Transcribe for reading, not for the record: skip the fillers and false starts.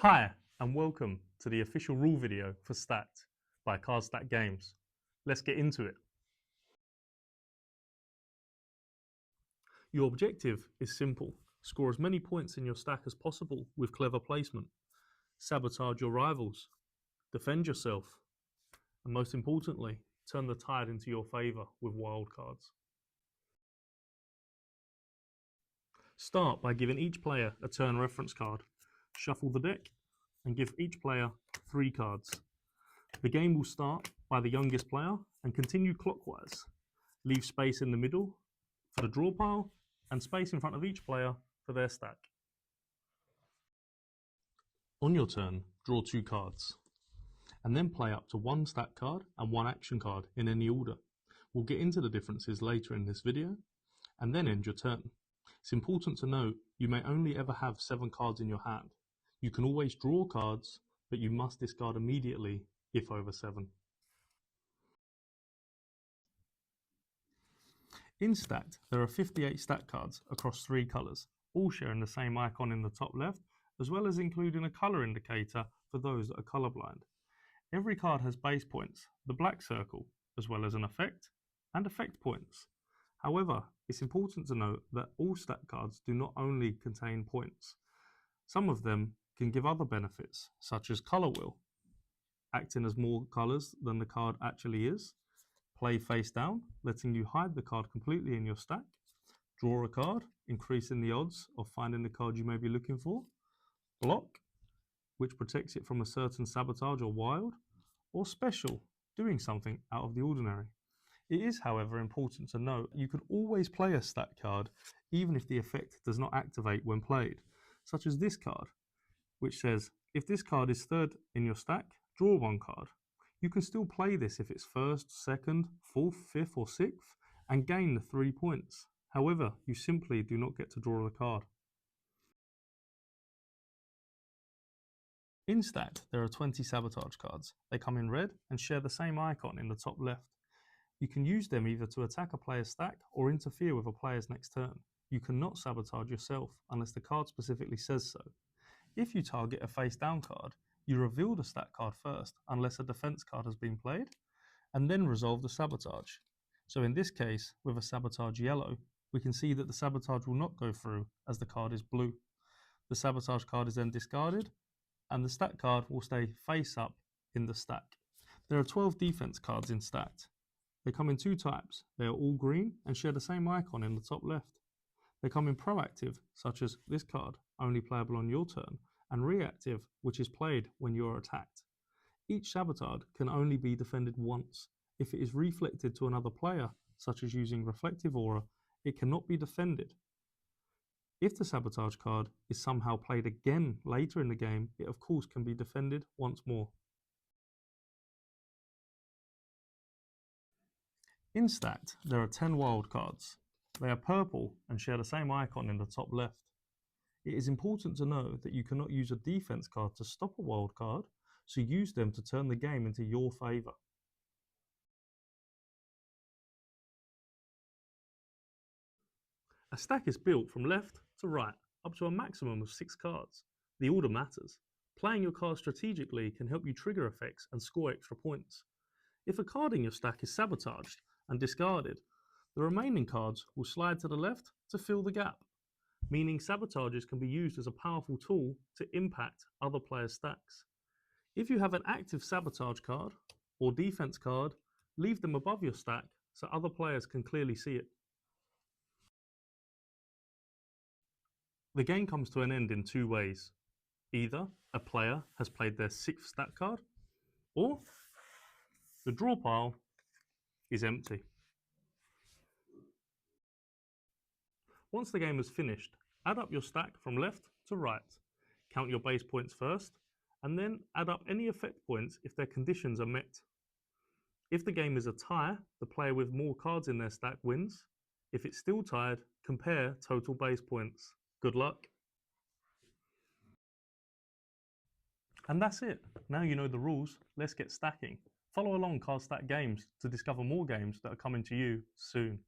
Hi, and welcome to the official rule video for Stacked by Cardstack Games. Let's get into it. Your objective is simple. Score as many points in your stack as possible with clever placement. Sabotage your rivals. Defend yourself. And most importantly, turn the tide into your favour with wild cards. Start by giving each player a turn reference card. Shuffle the deck and give each player 3 cards. The game will start by the youngest player and continue clockwise. Leave space in the middle for the draw pile and space in front of each player for their stack. On your turn, draw 2 cards and then play up to 1 stack card and 1 action card in any order. We'll get into the differences later in this video and then end your turn. It's important to note you may only ever have 7 cards in your hand. You can always draw cards, but you must discard immediately if over 7. In Stacked, there are 58 stack cards across 3 colours, all sharing the same icon in the top left, as well as including a colour indicator for those that are colourblind. Every card has base points, the black circle, as well as an effect, and effect points. However, it's important to note that all stack cards do not only contain points. Some of them can give other benefits, such as colour wheel, acting as more colours than the card actually is. Play face down, letting you hide the card completely in your stack. Draw a card, increasing the odds of finding the card you may be looking for. Block, which protects it from a certain sabotage or wild. Or special, doing something out of the ordinary. It is, however, important to note you could always play a stack card even if the effect does not activate when played, such as this card, which says, if this card is 3rd in your stack, draw 1 card. You can still play this if it's 1st, 2nd, 4th, 5th or 6th and gain the 3 points. However, you simply do not get to draw the card. In Stacked, there are 20 sabotage cards. They come in red and share the same icon in the top left. You can use them either to attack a player's stack or interfere with a player's next turn. You cannot sabotage yourself unless the card specifically says so. If you target a face down card, you reveal the stack card first unless a defense card has been played, and then resolve the sabotage. So in this case, with a sabotage yellow, we can see that the sabotage will not go through as the card is blue. The sabotage card is then discarded, and the stack card will stay face up in the stack. There are 12 defense cards in Stacked. They come in 2 types. They are all green and share the same icon in the top left. They come in proactive, such as this card, only playable on your turn, and reactive, which is played when you are attacked. Each sabotage can only be defended once. If it is reflected to another player, such as using reflective aura, it cannot be defended. If the sabotage card is somehow played again later in the game, it of course can be defended once more. In Stacked, there are 10 wild cards. They are purple and share the same icon in the top left. It is important to know that you cannot use a defense card to stop a wild card, so use them to turn the game into your favour. A stack is built from left to right, up to a maximum of 6 cards. The order matters. Playing your cards strategically can help you trigger effects and score extra points. If a card in your stack is sabotaged and discarded, the remaining cards will slide to the left to fill the gap, meaning sabotages can be used as a powerful tool to impact other players' stacks. If you have an active sabotage card or defense card, leave them above your stack so other players can clearly see it. The game comes to an end in 2 ways. Either a player has played their 6th stack card, or the draw pile is empty. Once the game is finished, add up your stack from left to right. Count your base points first, and then add up any effect points if their conditions are met. If the game is a tie, the player with more cards in their stack wins. If it's still tied, compare total base points. Good luck. And that's it. Now you know the rules, let's get stacking. Follow along Cardstack Games to discover more games that are coming to you soon.